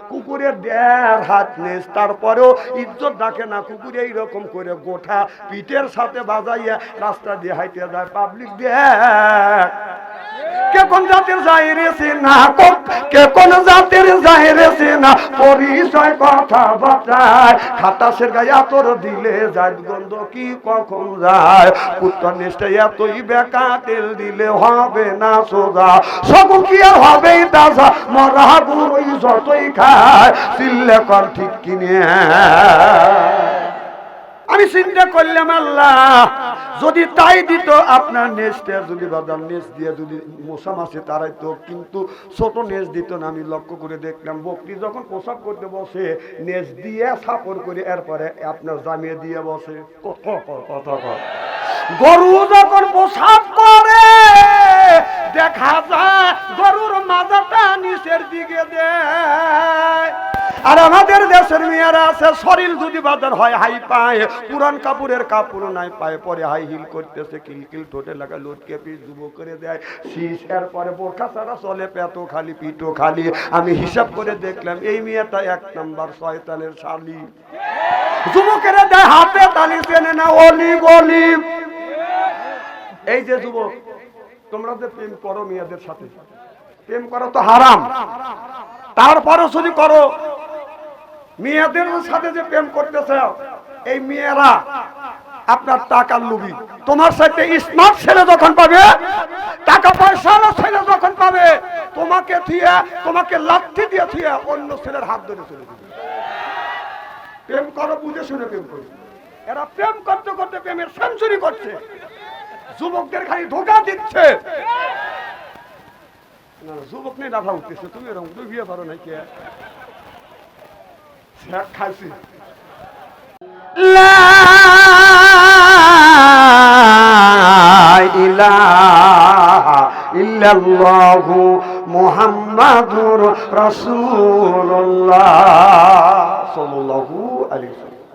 কুকুরের 1.5 হাত নেজ, তারপরেও ইজ্জত রাখে না। কুকুরে এইরকম করে গোঠা পিঠের সাথে বাজাইয়া রাস্তা দিয়ে হাইতে যায়, পাবলিক দেখ কে কোন জাতের যাইরেছে না, কে কোন জাতের যাইরেছে না, পরিচয় কথা বাঁচায়। খাতাসের গায়ে আতর দিলে যায় গন্ধ কি কখন যায়। কুত্তার নেশটা এতই বেকা, তেল দিলে হবে না সোজা, সব কি আর হবে তাজা, মরা গুড়ই যতই খায় চিল্লে কর ঠিক কিনে। আমি চিন্তা করলাম আল্লাহ যদি তাই দিত, আপনার নেজটা যদি বাদাম নেজ দিয়ে যদি মশা মাছে তারাই তো, কিন্তু ছোট নেজ দিত না। আমি লক্ষ্য করে দেখলাম বকরি যখন প্রসাব করতে বসে নেজ দিয়ে সাপড় করে এরপরে আপনার জামিয়ে দিয়ে বসে। কথা গরু যখন প্রসাব করে দেখা যায় গরুর মাজাটা নিচের দিকে দেয়। আর আমাদের দেশের মেয়েরা আছে শরীর যদি বাজার হয় হাই পায়, পুরান কাপড়ের কাপড় নাই পায়ে, পরে হাই হিল করতেছে, কিলকিল ঠোঁটে লাগা লটকে পিস যুব করে দেয় শীষ, এরপরে বোরখা ছাড়া চলে, পেটও খালি পিঠও খালি। আমি হিসাব করে দেখলাম এই মেয়েটা 1 নাম্বার শয়তানের শালি। যুবকেরা দেয় হাতে তালি, চেনে না অলিভ অলিভ। এই যে যুবক তোমরা যে প্রেম করো মেয়েদের সাথে, প্রেম করো তো হারাম, তারপরও যদি করো মেয়েদের সাথে যে প্রেম করতেছে এই মেয়েরা আপনার টাকার লোভী। তোমার সাথে স্মার্ট ছেলে যখন পাবে, টাকা পয়সাওয়ালা ছেলে যখন পাবে, তোমাকে থিয়া তোমাকে লাঠি দিয়ে থিয়া অন্য ছেলের হাত ধরে চলে যাবে। প্রেম করো বুঝে শুনে প্রেম করো। এরা প্রেম করতে করতে প্রেমের সেঞ্চুরি করছে, যুবকদের খালি ধোঁকা দিচ্ছে। যুবক নেই রাখা উঠতেছে, তুমি এরকম তো বিয়ে পারো নাকি খাইছি। লা ইলাহা ইল্লাল্লাহু মুহাম্মাদুর রাসূলুল্লাহ সাল্লাল্লাহু আলাইহি ওয়াসাল্লাম।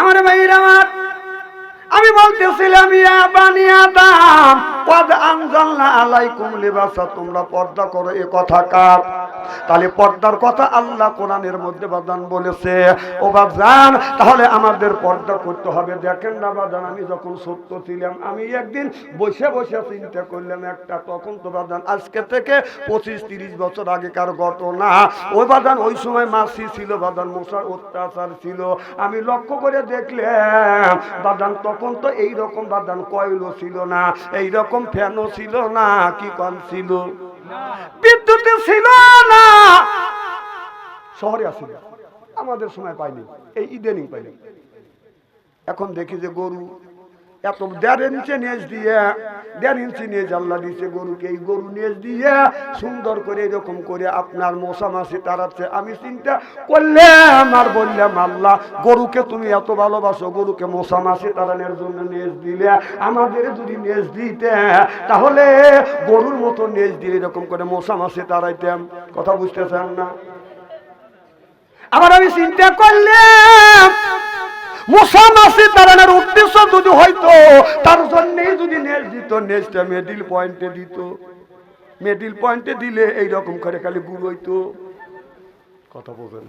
আমার ভাইরা আমার, আমি বলতেছিলাম ইয়া বানি আদম কদ আনজালনা আলাইকুম লিবাসা, তোমরা পর্দা করো, এ কথা কার? তাহলে পর্দার কথা আল্লাহ কোরআনের মধ্যে বাদান বলেছে। ও বাজান তাহলে আমাদের পর্দা করতে হবে। দেখেন না বাজান, আমি যখন ছোট্ট ছিলাম আমি একদিন বসে বসে চিন্তা করলাম একটা, তখন তো বাজান আজকে থেকে 25-30 বছর আগেকার ঘটনা। ওই বাজান ওই সময় মাছি ছিল বাজান, মশার অত্যাচার ছিল। আমি লক্ষ্য করে দেখলাম বাজান তখন তো এইরকম বাজান কয়লো ছিল না, এইরকম ফ্যানও ছিল না, কি কম ছিল, বিদ্যুৎ ছিল না। শহরে আসলে আমাদের সময় পাইনি, এই ইদানিং পাইনি। এখন দেখি যে গরু এত 1.5 ইঞ্চি নেজ দিয়ে, 1.5 ইঞ্চি নেজ আল্লাহ দিচ্ছে গরুকে, এই গরু নেজ দিয়ে সুন্দর করে এরকম করে আপনার মশা মাছি তাড়াচ্ছে। আমি চিন্তা করলাম আর বললাম আল্লাহ গরুকে তুমি এত ভালোবাসো, গরুকে মশা মাছি তাড়ানোর জন্য নেজ দিলে, আমাদের যদি নেজ দিতে তাহলে গরুর মতো নেজ দিলে এরকম করে মশা মাছি তাড়াইতাম। কথা বুঝতেছেন না? আবার আমি চিন্তা করলাম মশা মাছি তাড়ানোর উদ্দেশ্য যদি হয়তো তার জন্যই যদি নেজ দিত, নেজটা মিডল পয়েন্টে দিত, মিডল পয়েন্টে দিলে এইরকম করে খালি গুড় হইতো। কথা বলবেন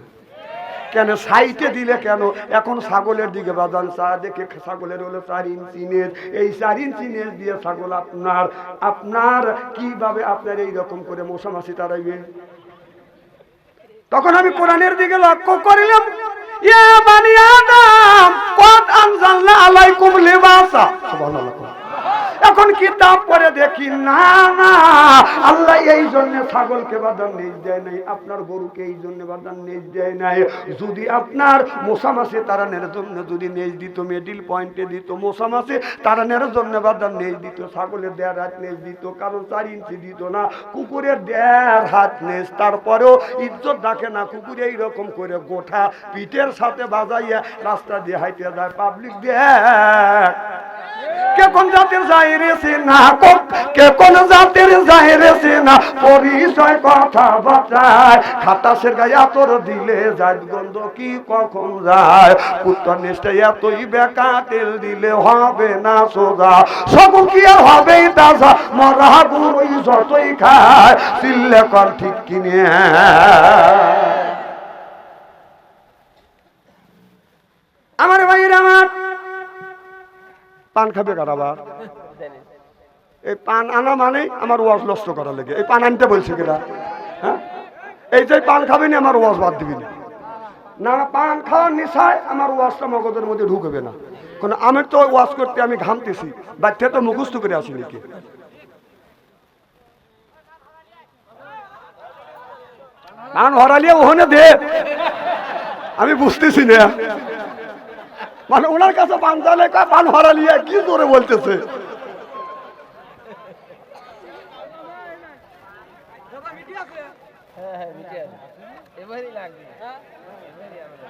কেন সাইটে দিলে কেন? এখন ছাগলের দিকে বাজান চা দেখে, ছাগলের হলো 4 ইঞ্চি নেজ, এই 4 ইঞ্চি নেজ দিয়ে ছাগল আপনার কিভাবে আপনার এইরকম করে মশা মাছি তাড়াইবে? তখন আমি কোরআনের দিকে লক্ষ্য করিলাম ইয়া বানি আদম কদ আনজালনা আলাইকুম লিবাসা, সুবহানাল্লাহ। এখন কিতাব পড়ে দেখি না না আল্লাহ এই জন্য ছাগলকে বাদান নেজ দেয় নাই, আপনার গরুকে এই জন্য বাদান নেজ দেয় নাই। যদি আপনার মশা মাছি তাড়ানোর জন্য যদি নেজ দিত, মিডল পয়েন্টে দিত, মশা মাছি তাড়ানোর জন্য বাদান নেজ দিত, ছাগলের 1.5 হাত নেজ দিত, কারণ 4 ইঞ্চি দিত না। কুকুরের 1.5 হাত নেজ, তারপরেও ইজ্জত রাখে না। কুকুরে এইরকম করে গোঠা পিঠের সাথে বাজাইয়া রাস্তা দিয়ে হাইতে যায়, পাবলিক দেখ কে কোন জাতের যাইরেছে না, কে কোন জাতের যাইরেছে না, পরিচয় কথা বাঁচায়। খাতাসের গায়ে আতর দিলে যায় গন্ধ কি কখন যায়। কুত্তার নেশটা এতই বেকা, তেল দিলে হবে না সোজা, সব কি আর হবে তাজা, মরা গুড়ই যতই খায় চিল্লে কর ঠিক কিনে। পান খাবে কারাবার এই পান আনা মানে আমার ওয়াজ নষ্ট করা লেগে এই পান আনতে বলছে কিনা হ্যাঁ এই যে পান খাবি না আমার ওয়াজ বাদ দিবি না না না পান খাওয়ার নিশায় আমার ওয়াজটা মগজের মধ্যে ঢুকবে না কারণ আমি তো ওয়াজ করতে আমি ঘামতেছি বাচ্চা তো মুখস্থ করে আসি নাকি পান হরালিয়া ওখানে দে আমি বুঝতেছি না মানে ওনার কাছে পান চালে পান হরালিয়া কি করে বলতেছে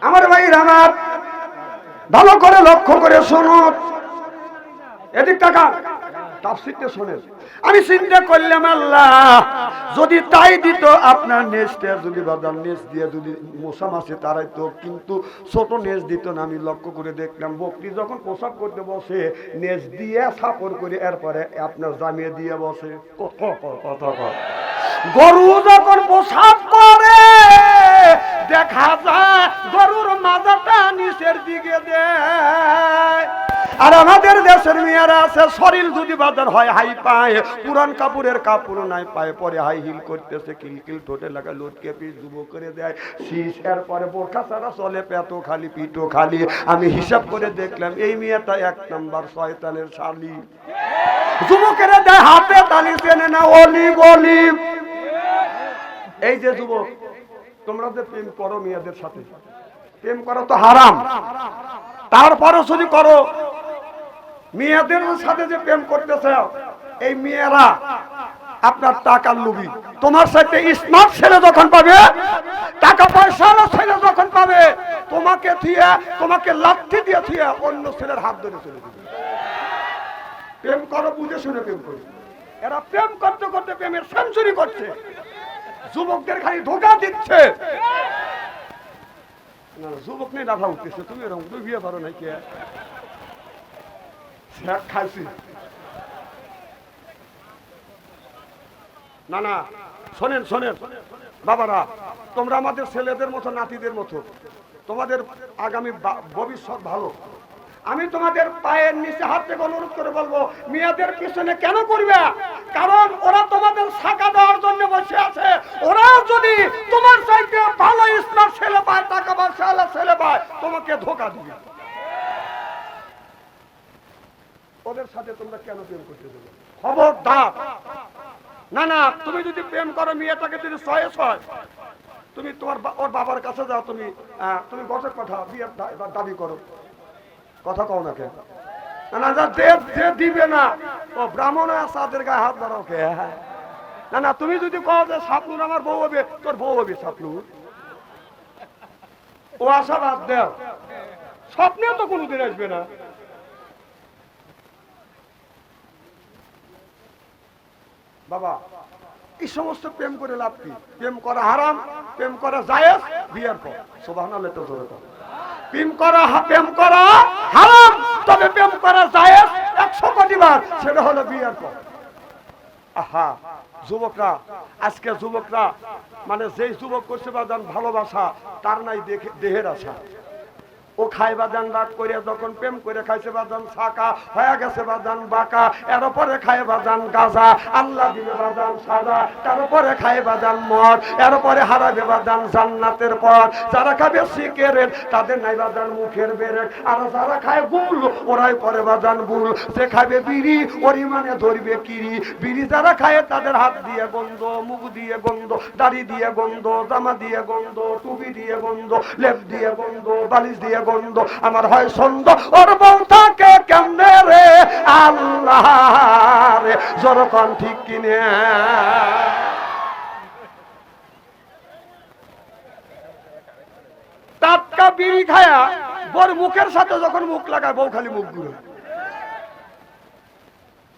আমার ভাইয়ের আমার ভালো করে লক্ষ্য করে শোনো এদিক টাকা তাফসীরটা শোনেন আমি চিন্তা করলাম আল্লাহ যদি তাই দিত আপনার নেস্টে যদি বাদাম নেস দিয়ে যদি মশা মাছে তারাই তো কিন্তু ছোট নেস দিত না আমি লক্ষ্য করে দেখলাম বকরি যখন পোশাক করতে বসে নেস দিয়ে সাপড় করে এরপরে আপনার জামিয়ে দিয়ে বসে কথা গরু যখন পোশাক করে দেখা যায় গরুর মাজাটা নিচের দিকে দেয় আর আমাদের দেশের মেয়েরা আছে শরীর যদি বাজার হয় হাই পায় পুরান কাপড়ের কাপড় নাই পায় পরে হাই হিল করতেছে কিলকিল ঠোঁটে লাগা লটকে পিস ডুবো করে দেয় শীষ এরপরে বোরখা ছাড়া চলে পেটো খালি পিঠো খালি আমি হিসাব করে দেখলাম এই মেয়েটা 1 নাম্বার শয়তানের শালি যুবকেরা দেয় হাতে তালি চেনে না অলিভ অলিভ এই যে যুবক তোমরা যে প্রেম করো মেয়েদের সাথে প্রেম করা তো হারাম তারপরও যদি করো মেয়েদের সাথে যে প্রেম করতেছে এই মেয়েরা আপনার টাকার লোভী তোমার সাথে স্মার্ট ছেলে যখন পাবে টাকা পয়সাওয়ালা ছেলে যখন পাবে তোমাকে থিয়ে তোমাকে লাথি দিয়ে থিয়ে অন্য ছেলের হাত ধরে চলে যাবে প্রেম করো বুঝে শুনে প্রেম করো এরা প্রেম করতে করতে প্রেমের সেঞ্চুরি করছে যুবকদের খালি ধোঁকা দিচ্ছে না যুবক নেই দাফা উঠতেছে তুমি এরকম তুই বিয়ে পারো নাকি খাইছি না না শোনেন শোনেন বাবারা তোমরা আমাদের ছেলেদের মতো নাতিদের মতো তোমাদের আগামী ভবিষ্যৎ ভালো আমি তোমাদের পায়ের নিচে হাত থেকে অনুরোধ করে বলবো মেয়েদের পিছনে কেন করবে কারণ ওরা তোমাদের শাখা দেওয়ার জন্য বসে আছে ওরা যদি তোমার চাইতে ভালো স্মার্ট ছেলে পায় টাকা পয়সা ছেলে পায় তোমাকে ধোঁকা দিবে ওদের সাথে তোমরা কেন প্রেম করতে দেবে খবরদার না না তুমি যদি প্রেম করো মেয়েটাকে যদি 100 তুমি তোমার ওর বাবার কাছে যাও তুমি তুমি গছের কথা বিয়ের দাবি করো কথা কও না কে না যা যে দিবে না ও ব্রাহ্মণ সাদের গায়ে হাত বাড়াও কে না না তুমি যদি কও যে সাপলুর আমার বউ হবে তোর বউ হবে সাপলুর ও আশা বাদ দেও স্বপ্নেও তো কোনোদিন আসবে না বাবা এই সমস্ত প্রেম করে লাভ কি প্রেম করা হারাম প্রেম করা জায়েজ বিয়ের পর সুবহানাল্লাহ তো জোরে কথা প্রেম করা হারাম তবে প্রেম করা জায়েজ 100 কোটি বার সেটা হলো বিয়ের পর আহা যুবকরা আজকে যুবকরা মানে যেই যুবক করছে বাজান ভালোবাসা তার নাই দেহের আশা ও খাই বাজান রাগ করে যখন প্রেম করে খাইছে বাজান শাকা হয়ে গেছে বাজান বাঁকা এর পরে খায় বাজান গাজা আল্লাহ দিবে বাজান সাজা তারপরে খায় বাজান মদ এর পরে হারাবে বাজান জান্নাতের পর যারা খাবে সিগারেট তাদের নাই বাজান মুখের বেরেট আর যারা খায় গুল ওরাই পরে বাজান বুল যে খাবে বিড়ি ওরই মানে ধরবে কিরি বিড়ি যারা খায় তাদের হাত দিয়ে গন্ধ মুখ দিয়ে গন্ধ দাড়ি দিয়ে গন্ধ জামা দিয়ে গন্ধ টুপি দিয়ে গন্ধ লেপ দিয়ে গন্ধ বালিশ দিয়ে গন্ধ আমার হয় ছন্দ ওর বউ থাকে কেমনে রে আল্লাহ রে জোরকন ঠিক কিনে টাটকা বিড়ি খায়া বর মুখের সাথে যখন মুখ লাগায় বউ খালি মুখ ঘুরে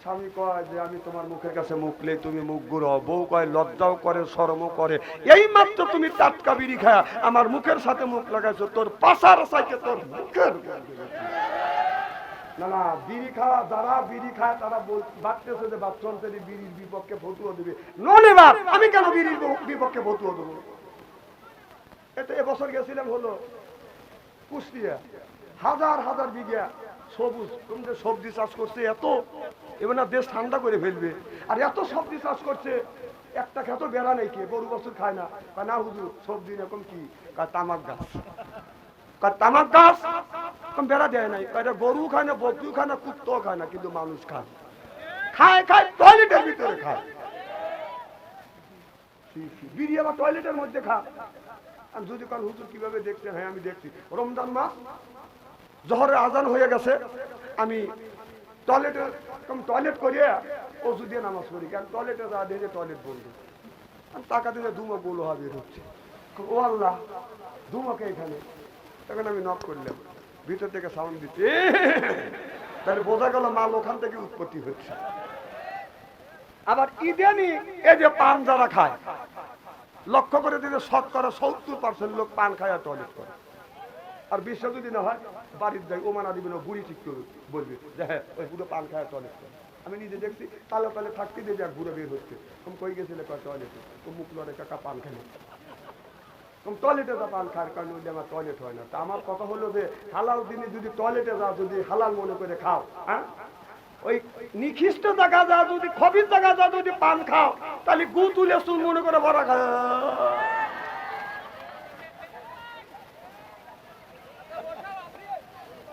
স্বামী কয় যে আমি তোমার মুখের কাছে মুখলে তুমি মুখ ঘুরো বউ কয় লজ্জাও করে শরমও করে এই মাত্র তুমি টাটকা বিড়ি খায়া আমার মুখের সাথে মুখ লাগাইছো তোর পাশার সাইকে তোর মুখের না না বিড়ি খাওয়া যারা বিড়ি খায় তারা ভাবতেছে যে বাচ্চন্তেরই বিড়ির বিপক্ষে ফতুয়া দেবে ননিবার আমি কেন বিড়ির বিপক্ষে ফতুয়া দেবো এটা এবছর গেছিলাম হলো কুষ্টিয়া হাজার হাজার বিঘা সবুজ সবজি চাষ করছে এত, এবার না দেশ ঠান্ডা করে ফেলবে। আর এত সবজি চাষ করছে, একটা খেত বেড়া নেই, কে গরু বছর খায় না। না হুজুর সবজি এরকম কি? তামাক গাছ। তামাক গাছ বেড়া দেয় নাই, গরু খায় না, বকরিও খায় না, কুত্তাও খায় না, কিন্তু মানুষ খায়। খায় খায় টয়লেটের ভিতরে খায়। বিড়ি আবার টয়লেটের মধ্যে খায়। আমি যদি কারণ হুজুর কিভাবে দেখছেন? হ্যাঁ আমি দেখছি। রমজান মাস জোহরের আজান হয়ে গেছে, আমি টয়লেট করিয়ে ওষুধ দিয়ে নামাজ পড়ি, কারণ টয়লেটে যা দিয়ে টয়লেট বলবে। আমি টাকা দিলে ধুমো গোল বের হচ্ছে। ও আল্লাহ, ধুমোকে এখানে। তখন আমি নক করলাম, ভিতর থেকে সাউন্ড দিচ্ছে, তাহলে বোঝা গেল মাল ওখান থেকে উৎপত্তি হচ্ছে। আবার ইদানি এই যে পান যারা খায়, লক্ষ্য করে দিলে 70% লোক পান খায় আর টয়লেট করে। আর বিশ্বাস যদি না হয় বাড়ির যাই, ও মানা দিবে না, বুড়ি ঠিক করে বলবে যে হ্যাঁ ওই পুরো পান খায় টয়লেট করে। আমি নিজে দেখছি, তালে তালে থাকতে দিয়ে যাক ঘুরে বের হচ্ছে। তুমি কই গেছিলে? টয়লেটে। তো মুখ লড়ে কাকা পান খাই, তুমি টয়লেটে যা পান খাওয়ার কারণে ওই আমার টয়লেট হয় না। তা আমার কথা হলো যে হালাল দিনে যদি টয়লেটে যা, যদি হালাল মনে করে খাও, হ্যাঁ ওই নিখিষ্ট জায়গা যা, যদি খবির জায়গা যা যদি পান খাও, তাহলে গু তুলে চুল মনে করে ভরা খা।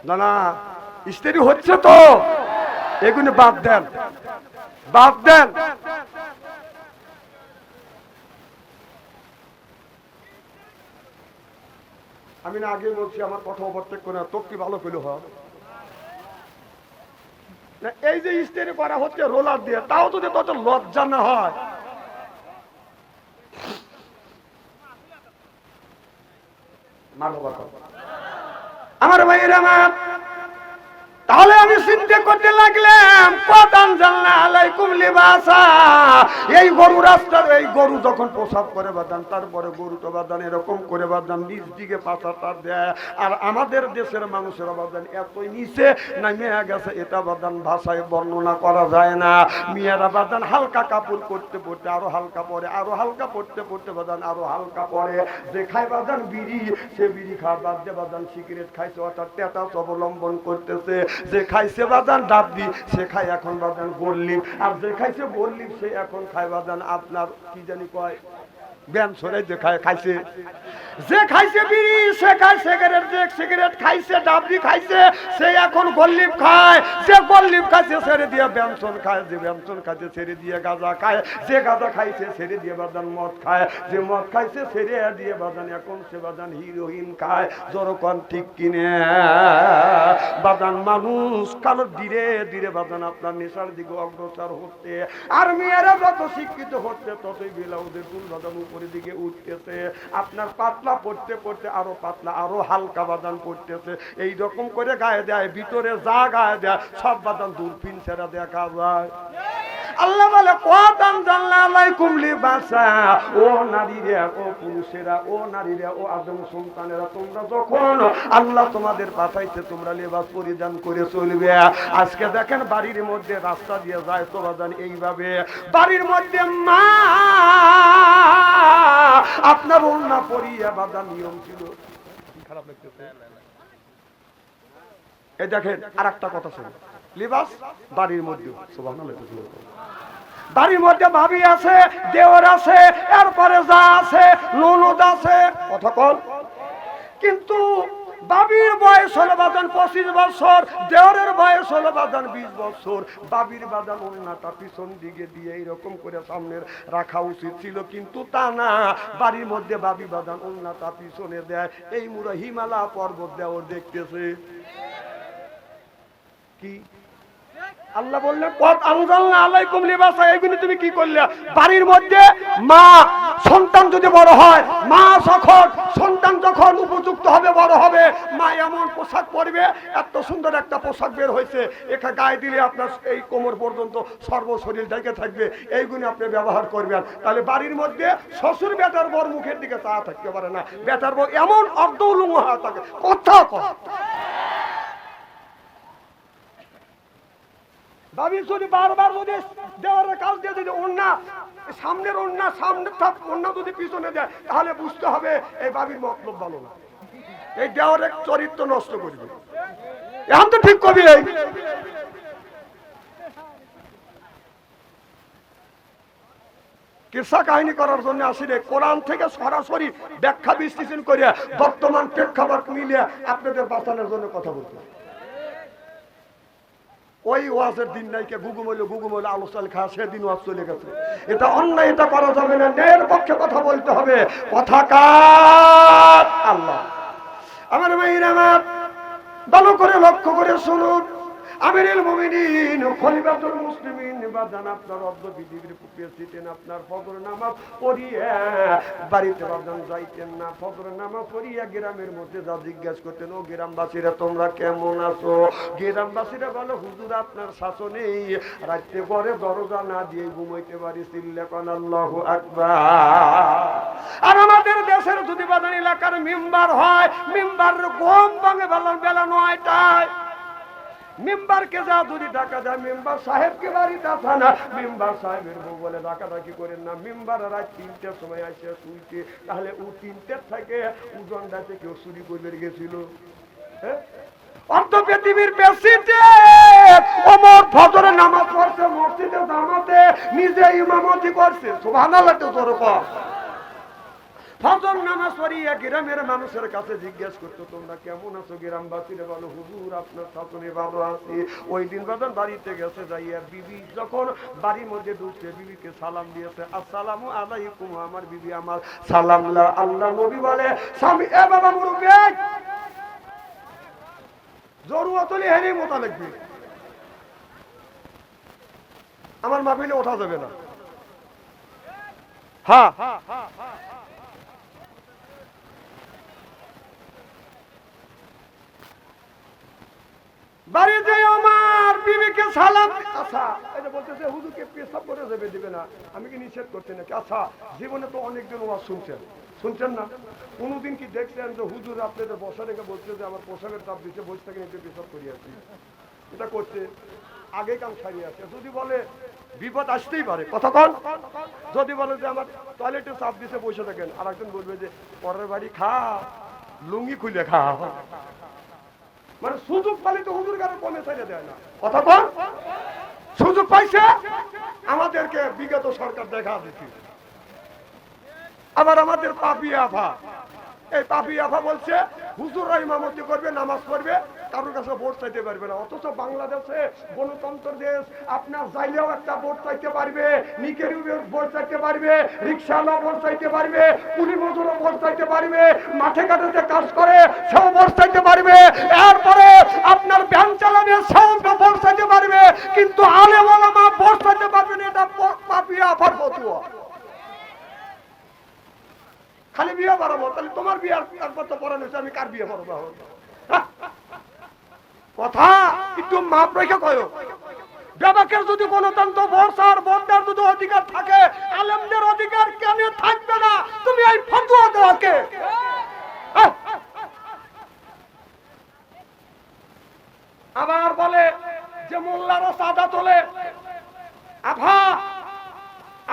না না, স্ত্রী হচ্ছে তো, এগুলো বাদ দেন, বাদ দেন। আমি না আগে বলছি আমার কথা ওভারটেক করে তোর কি ভালো পেলো হয় না। এই যে স্ত্রী করা হচ্ছে রোলার দিয়ে, তাও যদি তত লজ্জা না হয়। আমার ভাইয়ের আমার, তাহলে আমি চিন্তা করতে লাগলাম, এই গরু রাস্তার, এই গরু যখন প্রসাব করে বাদান, তারপরে গরু তো বাদান এরকম করে বাদান নিচ দিকে পাতাটা দেয়। আর আমাদের দেশের মানুষের বাদান এতই নিচে নামে গেছে, এটা বাদান ভাষায় বর্ণনা করা যায় না। মেয়েরা বাদান হালকা কাপড় পরতে পরতে আরো হালকা পরে, আরো হালকা পরতে পরতে বাদান আরো হালকা পরে। যে খায় বাদান বিড়ি, সে বিড়ি খাওয়া বাদ দিয়ে বাদান সিগারেট খাইছে, অর্থাৎ টেটাস অবলম্বন করতেছে। যে খাইছে বাদান ডাবলি, সে খায় এখন বাদান গোল্লিপ। আর যে খাইছে গোল্লিপ, সে এখন খায় বাদান আপনার কি জানি কয় ব্যায়াম সরাই যে খাইছে। যে খাইছে বিড়ি, সে খায় সিগারেট, যে সিগারেট খাইছে ডাবলি খাইছে, সে এখন গোল্লিপ খায়। যে গোল্লিপ খাইছে ছেড়ে দিয়ে ব্যঞ্জন খায়, যে ব্যঞ্জন খাইছে ছেড়ে দিয়ে গাঁজা খায়, যে গাঁজা খাইছে ছেড়ে দিয়ে বাদান মদ খায়, যে মদ খাইছে ছেড়ে দিয়ে বাদান এখন সে বাদান হিরোইন খায়। যখন ঠিক কিনে বাদান মানুষ কালো ধীরে ধীরে বাদান আপনার নেশার দিকে অগ্রসর হচ্ছে। আর মেয়েরা যত শিক্ষিত হচ্ছে, ততই ব্লাউজের চুল বাদান উপরের দিকে উঠতেছে। আপনার পাতলা পড়তে পড়তে আরো পাতলা, আরো হালকা বাদান পড়তেছে। এই রকম করে গায়ে দেয়, ভিতরে যা গায়ে দেয় সব বাদান দূরবীন ছেড়া দেখা যায়। আল্লাহ বলে কোয়াদান জাল্লালাইকুম লিবাসা, ও নারীরা, ও পুরুষেরা, ও নারীরা, ও আদম সন্তানেরা, তোমরা যখন আল্লাহ তোমাদের পাঠাইছে, তোমরা লিবাস পরিধান করে চলবে। আজকে দেখেন বাড়ির মধ্যে রাস্তা দিয়ে যায় তো বাদান এইভাবে, বাড়ির মধ্যে মা আপনার ওড়না পরিয়া বাদান নিয়ম ছিল। খারাপ লাগতেছে? এই দেখেন আর একটা কথা শুনুন, লিবাস বাড়ির মধ্যে, সুবহানাল্লাহ, বাড়ির মধ্যে ভাবি আছে, দেওর আছে, এরপরে যা আছে ননদ আছে, কথা কল। কিন্তু বাবির বয়স হলো বাদান 25 বছর, দেওরের বয়স হলো বাদান 20 বছর। বাবির বাদান ওড়নাটা পিছন দিকে দিয়ে এইরকম করে সামনে রাখা উচিত ছিল, কিন্তু তা না। বাড়ির মধ্যে বাবি বাদান ওড়নাটা পিছনে দেয়। এই মুড়া হিমালয় পর্বত দেওর দেখতেছে কি? আল্লাহ বললেন কত আনজালনা আলাইকুম লিবাসা, এইগুলো তুমি কি করলে? বাড়ির মধ্যে মা সন্তান যদি বড় হয়, মা যখন সন্তান যখন উপযুক্ত হবে, বড় হবে, মা এমন পোশাক পরবে, এত সুন্দর একটা পোশাক বের হয়েছে, এটা গায়ে দিলে আপনার এই কোমর পর্যন্ত সর্বশরীর ঢেকে থাকবে, এইগুলো আপনি ব্যবহার করবেন। তাহলে বাড়ির মধ্যে শ্বশুর বেটার বর মুখের দিকে তা থাকতে পারে না, বেটার বর এমন অর্ধউলঙ্গ হয়ে থাকে, কথা কথা। ভাবি যদি বারবার যদি দেওয়ারের কাজ দিয়ে যদি ওড়না সামনের ওড়না সামনে ওড়না যদি পিছনে দেয়, তাহলে বুঝতে হবে এই ভাবির মতলব ভালো না। এই দেওয়ার এক চরিত্র নষ্ট করবে। এখন তো ঠিক কবি এই কিসা কাহিনী করার জন্য আসলে কোরআন থেকে সরাসরি ব্যাখ্যা বিশ্লেষণ করে বর্তমান প্রেক্ষাপট মিলিয়ে আপনাদের বাঁচানোর জন্য কথা বলতে। ওই ওয়াজের দিন নাইকে গুগুমলে আলোচনা খাওয়া সেদিন ওয়াজ চলে গেছে। এটা অন্যায়, এটা করা যাবে না, ন্যায়ের পক্ষে কথা বলতে হবে। কথা কার? আল্লাহ। আমার ভাইরা আমার ভালো করে লক্ষ্য করে শুনুন। আমিরুল মুমিনিন খলিফাতুল মুসলিমিন বাজান আপনার অর্ধ পৃথিবীর প্রেসিডেন্ট আপনার ফজর নামাজ পড়িয়া বাড়িতে বাজান যাইতেন না। ফজর নামাজ পড়িয়া গ্রামের মধ্যে যা জিজ্ঞাসা করতেন, ও গ্রামবাসীরা তোমরা কেমন আছো? গ্রামবাসীরা বলে হুজুর আপনার শাসনেই রাত্রে পরে দরজা না দিয়ে ঘুমাইতে পারি। চিল্লা কোন আল্লাহু আকবার। আর আমাদের দেশের যদি বাজান এলাকার মেম্বার হয়, মেম্বার ঘুম ভাঙে বেলা ৯টায়। মেম্বারকে যা যদি টাকা দেয়, মেম্বার সাহেবকে বাড়িতে আসা না, মেম্বার সাহেবের বউ বলে ডাকাডাকি করেন না। মেম্বার রাত ৩টার সময় আসে শুইতে, তাহলে ও ৩টার থেকে উজনটাতে কেউ চুরি করে গেছিল। অর্ধ পৃথিবীর প্রেসিডেন্ট ওমর ফজরের নামাজ পড়ছে মসজিদে জামাতে, নিজে ইমামতি করছে। সুবহানাল্লাহ তো জোরে কর। ফজর নামাজ পড়িয়া গ্রামের মানুষের কাছে জিজ্ঞেস করতো, তোমরা কেমন আছো? গ্রামবাসীরা বলো হুজুর আপনার শাসনে ভালো আছি। ওই দিন বাজার বাড়িতে গেছে, যাইয়া বিবি যখন বাড়ির মধ্যে ঢুকছে, বিবিকে সালাম দিয়েছে, আসসালামু আলাইকুম। আমার বিবি আমার সালাম। আল্লাহ নবী বলে, স্বামী এ বাবা মুরব্বী জরুরত হলে হেরে মোতা লাগবে, আমার মাহফিলে ওঠা যাবে না। হ্যাঁ বাড়িতে আমার বিবিকে সালাম। আচ্ছা এটা বলতেছে হুজুরকে পেশাব করে যাবে, দিবে না, আমি কি নিষেধ করতে নাকি? আচ্ছা জীবনে তো অনেকদিন ওয়াজ শুনছেন না? কোনোদিন কি দেখছেন যে হুজুর আপনাদের বসা রেখে বলছে যে আমার পোশাকের তাপ দিচ্ছে, বসে থেকে নিতে পেশাব করিয়াছি? এটা করছে আগে কাম সারিয়ে আছে। যদি বলে বিপদ আসতেই পারে, কথা কন। যদি বলে যে আমার টয়লেটে চাপ দিছে বসে থাকেন, আর একজন বলবে যে পরের বাড়ি খা, লুঙ্গি খুলে খা। মানে সুযোগ পালে তো হুজুর গারে কমে ছেড়ে দেয় না, কথা কন। সুযোগ পাইছে আমাদেরকে বিগত সরকার দেখা দিচ্ছে। আবার আমাদের পাপি আফা, এই পাপি আফা বলছে হুজুররা ইমামতি করবে, নামাজ পড়বে, কারোর কাছে ভোট চাইতে পারবে না। অথচ বাংলাদেশে গণতন্ত্র দেশ, আপনার যাইলেও একটা ভোট চাইতে পারবে, নিকের ভোট চাইতে পারবে, রিক্সাওয়ালা ভোট চাইতে পারবে, কুলি মজুরও ভোট চাইতে পারবে, মাঠে ঘাটে কাজ করে সেও ভোট চাইতে পারবে, এরপরে আপনার ভ্যান চালাবে সেও ভোট চাইতে পারবে, কিন্তু আলেম ওলামা ভোট চাইতে পারবে না। এটা পাপি আফার ফতোয়া। খালি বিয়ে বাড়াবো, তাহলে তোমার বিয়ে একবার তো পড়ানো হয়েছে, আমি কার বিয়ে বাড়াবো? কথা একটু মাপ রেখে কয়। বেবাকের যদি গণতন্ত্র ভরসার ভোটার যদি অধিকার থাকে, আলেমদের অধিকার কেন থাকবে না? তুমি এই ফতোয়া দেওয়াকে আবার বলে যে মোল্লারা চাঁদা তোলে। আভা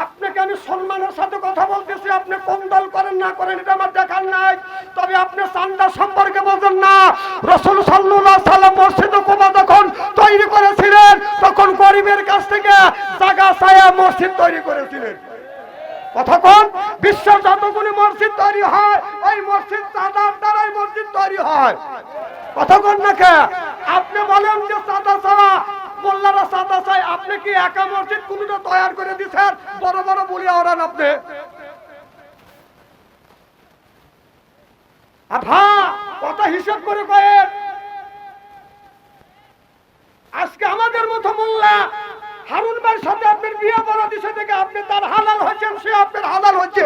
আপনাকে আমি সম্মানের সাথে কথা বলতেছি, আপনি কোন দল করেন না করেন এটা আমার দেখার নাই, তবে আপনি চাঁদা সম্পর্কে বলছেন না। রাসূল সাল্লাল্লাহু আলাইহি সাল্লাম মসজিদ কুবা যখন তৈরি করেছিলেন, তখন গরিবের কাছ থেকে জায়গা চাইয়া মসজিদ তৈরি করেছিলেন, কথা কোন। বিশ্বের যতগুলি মসজিদ তৈরি হয়, ওই মসজিদ চাঁদার দ্বারাই মসজিদ তৈরি হয়, কথা কোন না কে? আপনি বলেন যে চাঁদা ছাড়া মোল্লারা চাঁদা চাই, আপনি কি একা মসজিদ কোনটা তৈরি করে দিচ্ছেন? বড় বড় বলিয়া ওরান আপনি। আভা কথা হিসাব করে কয়েন। আজকে আমাদের মতো মোল্লা হারুন ভাইয়ের সাথে আপনার বিয়ে বড় দিছে থেকে আপনি তার হালাল হচ্ছেন, সে আপনার হালাল হচ্ছে।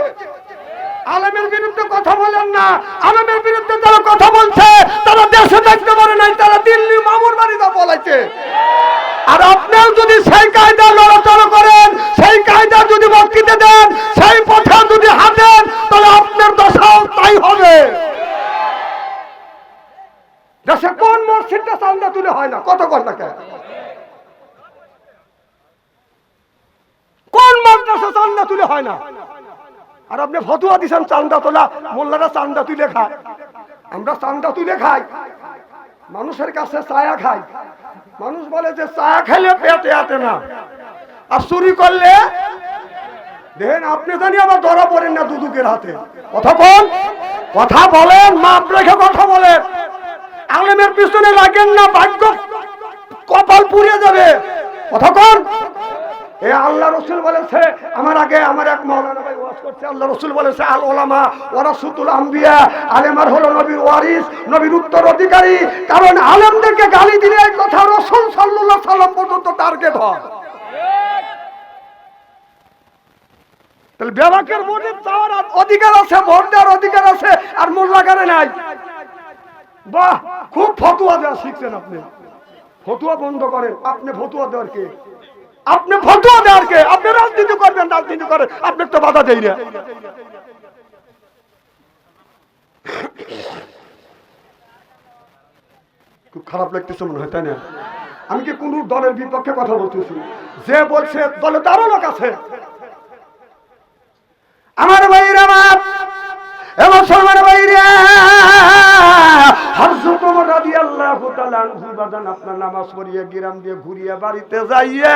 আলেমের বিরুদ্ধে কথা বলেন না। আলেমের বিরুদ্ধে যারা কথা বলছে তারা দেশে দেখতে পারে নাই, তারা দিল্লি মামুর বাড়িতে বলেছে। আর আপনিও যদি সেই কায়দা লড়াচড়া করেন, সেই কায়দা যদি বক্তৃতা দেন, সেই পথে যদি হাঁটেন, তাহলে আপনার দশাও তাই হবে। দেশে কোন মসজিদটা চাঁদা তুলে হয় না? কত কথা কে? কোন মাদ্রাসা চাঁদা তুলে হয় না? আর আপনি ফতোয়া দিচ্ছেন চাঁদা তোলা, মোল্লারা চাঁদা তুলে খায়। আমরা চান্দা তুলে খাই, মানুষের কাছে চায়া খাই। মানুষ বলে যে চায়া খাইলে পেটে আতে না, আর চুরি করলে দেখেন আপনি জানি আবার ধরা পড়েন না দুদুকের হাতে। কথা কোন কথা বলেন, মাপ রেখে কথা বলেন। আলেমের পিছনে লাগেন না, ভাগ্য কপাল পুড়িয়ে যাবে। কথা কোন এ আল্লাহ রসুল বলেছে, আমার আগে আমার এক মাওলানা ভাই ওয়াজ করছে, আল্লাহ রসুল বলেছে আল ওলামা ওয়ারাসাতুল আম্বিয়া, আলেমার হলো নবীর ওয়ারিস, নবীর উত্তরাধিকারী। কারণ আলেমদেরকে গালি দিলে এই কথা রাসূল সাল্লাল্লাহু আলাইহি সাল্লাম পর্যন্ত টার্গেট হয়। তাহলে বেবাকের ভোটে চাওয়ার অধিকার আছে, ভোট দেওয়ার অধিকার আছে, আর মোল্লাগারে নাই। বাহ, খুব ফতুয়া দেওয়া শিখছেন আপনি। ফতুয়া বন্ধ করেন। আপনি ফতুয়া দেওয়ার কে? আপনি ফতুয়া দেওয়ার কে? আপনি রাজনীতি করবেন, রাজনীতি করেন, আপনার তো বাধা দেই না। খুব খারাপ লাগতেছে মনে হয়, তাই না? আমি কি কোন দলের বিপক্ষে কথা বলতেছি? যে বলছে দলে তারও লোক আছে। আমার ভাইরা, আমার মুসলমান ভাইরা, হযরত ওমর রাদিয়াল্লাহু তাআলা আনহু বাদান আপনার নামাজ পড়িয়ে গ্রাম দিয়ে ঘুরিয়ে বাড়িতে যাইয়া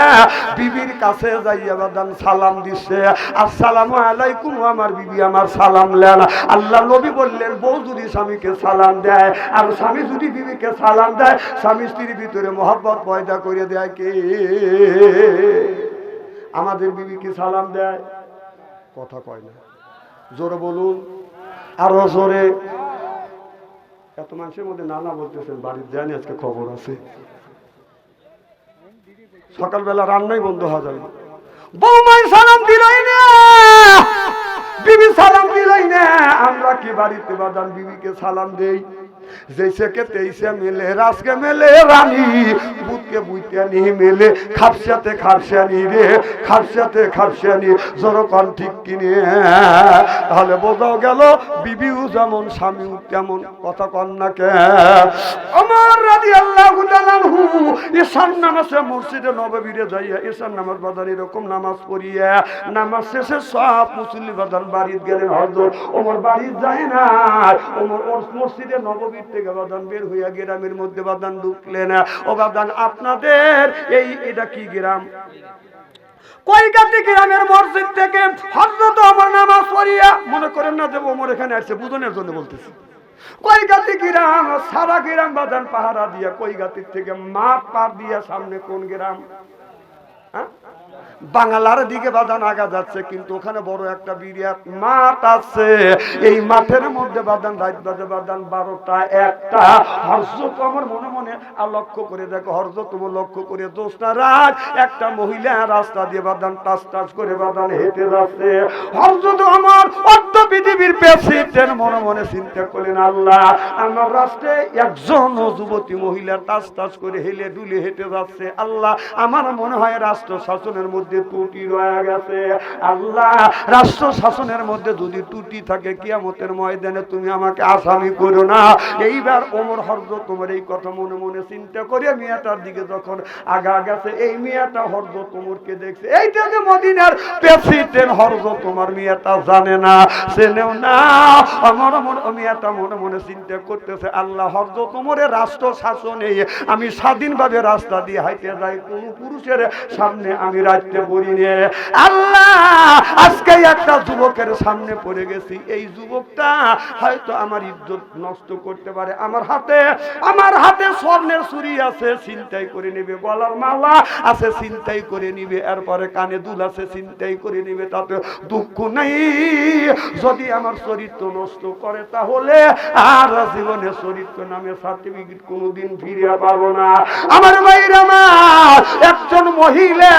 বিবির কাছে যাইয়া বাদান সালাম দিছে, আসসালামু আলাইকুম। আমার বিবি আমার সালাম নেন। আল্লাহ নবী বললেন, বউ যদি স্বামীকে সালাম দেয় আর স্বামী যদি বিবিকে সালাম দেয়, স্বামী স্ত্রীর ভিতরে মহব্বত পয়দা করে দেয় কে? আমাদের বিবি কি সালাম দেয়? কথা কয় না, জোরে বলুন, আরো জোরে। এত মানুষের মধ্যে নানা বলতেছেন, বাড়ির জানি আজকে খবর আছে, সকালবেলা রান্নাই বন্ধ হয়ে যাবে। বৌমাই সালাম দিলই না, বিবি সালাম দিলই না। আমরা কি বাড়িতে বাদান বিবিকে সালাম দেই? जैसे के तैसे मिले रास के मिले रानी बुत के बुइतानी मिले खापसाते खापसानी रे खापसाते खापसानी जरो कोन ठीक किने তাহলে বোঝা গেল বিবিও যেমন স্বামীও তেমন। কথা কন না কে? ওমর রাদিয়াল্লাহু তাআলা আনহু ঈশান নামাজে মসজিদে নববীতে যাইয়া ঈশান নামাজ বাদান এরকম নামাজ পড়িয়া নামাজ শেষে সব মুসল্লি বাদান বাড়িতে গেলেন। হযরত ওমর বাড়ি যায় না, ওমর মসজিদে নববীর থেকে বাদান বের হইয়া গ্রামের মধ্যে বাদান ঢুকলেন। ও বাদান আপনাদের এটা কি গ্রাম? কইগাতি গ্রামের মসজিদ থেকে হযরত ওমর নামাজ পড়িয়া, মনে করেন না যে ওমর এখানে আসছে, বুঝনের জন্য বলতেছি। কইগাতি গ্রাম, সারা গ্রাম বাদান পাহারা দিয়া কইগাতির থেকে মাঠ পার দিয়া সামনে কোন গ্রাম? বাংলার দিকে বাদান আগা যাচ্ছে, কিন্তু ওখানে বড় একটা বিরাট মাঠ আছে। এই মাঠের মধ্যে বাদান রাত বাজে বাদান 12টা 1টা। হযরত ওমর মনে মনে লক্ষ্য করে দেখো, হযরত ওমর লক্ষ্য করে দোষটা রাত একটা মহিলা রাস্তা দিয়ে বাদান টাস টাস করে বাদান হেঁটে যাচ্ছে। হযরত ওমর অর্ধ পৃথিবীর প্রেসিডেন্ট মনে মনে চিন্তা করলেন, আল্লাহ আমার রাস্তায় একজন যুবতী মহিলা টাস টাস করে হেলে দুলে হেঁটে যাচ্ছে। আল্লাহ আমার মনে হয় রাষ্ট্র শাসনের মধ্যে ত্রুটি রয়ে গেছে। আল্লাহ রাষ্ট্র শাসনের মধ্যে যদি ত্রুটি থাকে, কিয়ামতের ময়দানে তুমি আমাকে আসামি করো না। এইবার ওমর হযরত ওমর এই কথা মনে মনে চিন্তা করে মিয়াটার দিকে যখন আগা গেছে, এই মিয়াটা হযরত ওমরকে দেখছে। এইটা যে মদিনার প্রেসিডেন্ট হযরত ওমর, মিয়াটা জানে না, চেনেও না। আমার মিয়াটা মনে মনে চিন্তা করতেছে, আল্লাহ হযরত ওমরের রাষ্ট্র শাসনে আমি স্বাধীনভাবে রাস্তা দিয়ে হাইতে যাই, কোন পুরুষের সামনে আমি রাখতে পড়ি নে। আল্লাহ আজকে একটা যুবকের সামনে পড়ে গেছি, এই যুবকটা হয়তো আমার ইজ্জত নষ্ট করতে পারে। আমার হাতে স্বর্ণের চুড়ি আছে, ছিনতাই করে নেবে। গলার মালা আছে, ছিনতাই করে নিবে। এরপরে কানে দুল আছে, ছিনতাই করে নিবে। তাতে দুঃখ নেই। যদি আমার চরিত্র নষ্ট করে, তাহলে আর জীবনে চরিত্র নামে সার্টিফিকেট কোনোদিন ফিরে পাবো না। আমার ভাইরা, আমার একজন মহিলা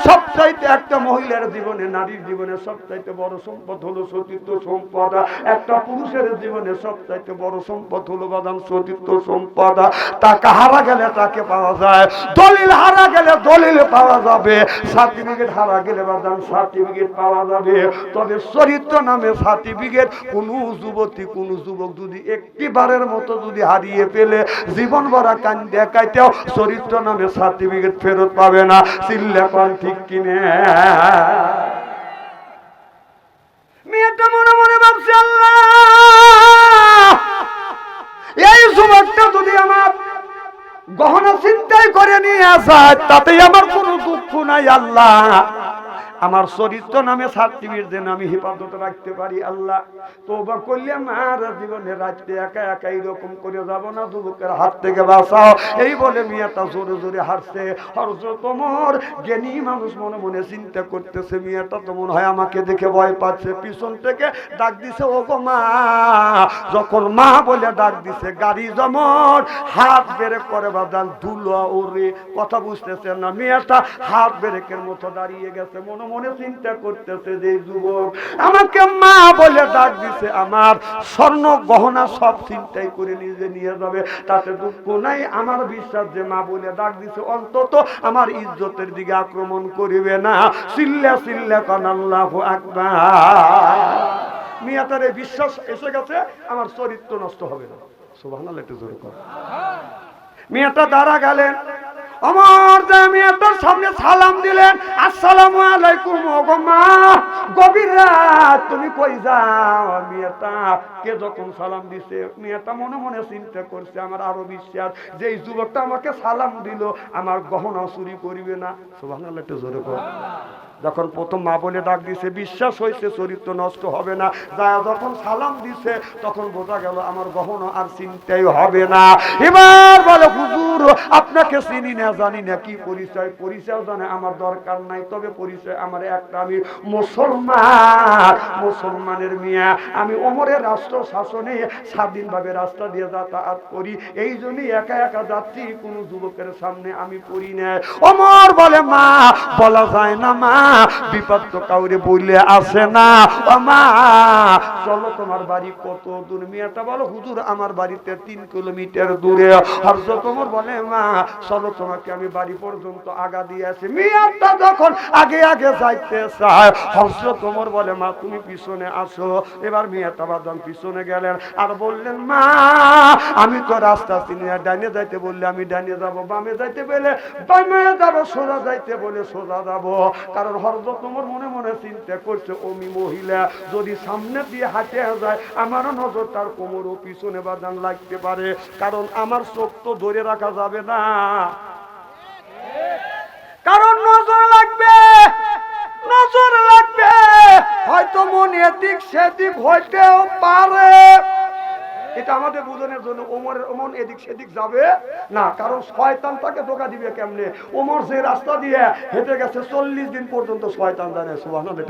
সবচাইতে, একটা মহিলার জীবনে, নারীর জীবনে সবচাইতে বড় সম্পদ হলো সতীত্ব সম্পদ। একটা পুরুষের জীবনে সবচাইতে বড় সম্পদ হলো বাদাম সতীত্ব সম্পদ। টাকা হারা গেলে তাকে পাওয়া যায়, দলিল হারা গেলে দলিল পাওয়া যাবে, সার্টিফিকেট হারা গেলে বাদাম সার্টিফিকেট পাওয়া যাবে। তবে চরিত্র নামে সার্টিফিকেট কোনো যুবতী, কোনো যুবক যদি একটিবারের মতো যদি হারিয়ে ফেলে, জীবন ভরা কান দেখাইতেও চরিত্র নামে সার্টিফিকেট ফেরত পাবে না। চিল্লা কোন ঠিক কিনে? মেয়েটা মনে মনে ভাবছে, আল্লাহ চিন্তাই করে নিয়ে যায়, তাতে আমার কোনো দুঃখ নাই আল্লাহ। আমার চরিত্র নামে সার্টিফিকেট দেন, আমি হেফাজত রাখতে পারি আল্লাহ। তওবা করলে আমার জীবনে রাখতে একা একা এরকম করে যাব না, যুবকের হাত থেকে বাঁচাও। এই বলে মেয়েটা জোরে জোরে হাসছে। হযরত ওমর জ্ঞানী মানুষ মনে মনে চিন্তা করতেছে, মেয়েটা তো মনে হয় আমাকে দেখে ভয় পাচ্ছে। পিছন থেকে ডাক দিছে, ও গো মা। যখন মা বলে ডাক দিছে, গাড়ি যেমন হাত ব্রেক করে বাদান ধুলো ওরে, কথা বুঝতেছে না। মেয়েটা হাত ব্রেকের মতো দাঁড়িয়ে গেছে, মনে মনে চিন্তা করতেছে যে যুবক আমাকে মা বলে ডাক দিছে, আমার স্বর্ণ গহনা সব চিন্তাই করে নিজে নিয়ে যাবে, তাতে দুঃখ নাই। আমার বিশ্বাস যে মা বলে ডাক দিছে, অন্তত আমার ইজ্জতের দিকে আক্রমণ করিবে না। চিল্লা চিল্লা কান আল্লাহু আকবার। মিয়াতারে বিশ্বাস এসে গেছে, আমার চরিত্র নষ্ট হবে না। সুবহানাল্লাহ, একটু জোরে কর। মেয়েটা দাঁড়া গেলেন, ওমর যে মেয়েটার সামনে সালাম দিলেন, আসসালামু আলাইকুম। ওগো মা, গভীর রাত, তুমি কই যাও? মেয়েটা কে যখন সালাম দিছে, মেয়েটা মনে মনে চিন্তা করছে, আমার আরো বিশ্বাস যে এই যুবকটা আমাকে সালাম দিল, আমার গহনা চুরি করিবে না। সুবহানাল্লাহ, একটু জোরে কর। যখন প্রথম মা বলে ডাক দিছে, বিশ্বাস হয়েছে চরিত্র নষ্ট হবে না। যখন সালাম দিছে, তখন বোঝা গেল আমার গহনা আর চিন্তাই হবে না। এবার বলে, হুজুর আপনাকে চিনি না, জানি না কি পরিচয়। পরিচয় জানে আমার দরকার নাই, তবে পরিচয় আমার একটা, আমি মুসলমান, মুসলমানের মিয়া। আমি ওমরের রাষ্ট্র শাসনে স্বাধীনভাবে রাস্তা দিয়ে যাতায়াত করি, এই জন্যই একা একা যাচ্ছি, কোনো যুবকের সামনে আমি পড়ি না। ওমর বলে, মা বলা যায় না মা, বিপদ তো কাউরে বললে আসে না। ও মা, চলো তোমার বাড়ি কত দূর? মেয়েটা বলো, হুজুর আমার বাড়িতে 3 কিলোমিটার দূরে। হযরত ওমর বলে, মা চলো তোমাকে আমি বাড়ি পর্যন্ত আগা দিয়ে আসি। মেয়েটা যখন আগে আগে যাইতে চায়, হযরত ওমর বলে, মা তুমি পিছনে আসো। এবার মেয়েটা বাদাম পিছনে গেলেন আর বললেন, মা আমি তো রাস্তা চিনি না, ডাইনে যাইতে বললে আমি ডাইনে যাব, বামে যাইতে বলে বামে যাব, সোজা যাইতে বলে সোজা যাব। কারণ হযরত ওমর মনে মনে চিন্তা করছে, ওমি মহিলা যদি সামনে দিয়ে হাঁটে যায়, আমারও নজর তার কোমর ও পিছনে বাদান লাগতে পারে, কারণ আমার চোখ তো ধরে রাখা যাবে না, কারণ নজর লাগবে, নজর লাগবে। হয়তো মন এদিক সেদিক হইতেও পারে, এটা আমাদের বুঝনের জন্য। ওমরের মন এদিক সেদিক যাবে না, কারণ শয়তান তাকে ধোঁকা দিবে কেমনে। ওমর যে রাস্তা দিয়ে হেঁটে গেছে 40 দিন পর্যন্ত, শয়তান জানে। সুবহানাল্লাহ।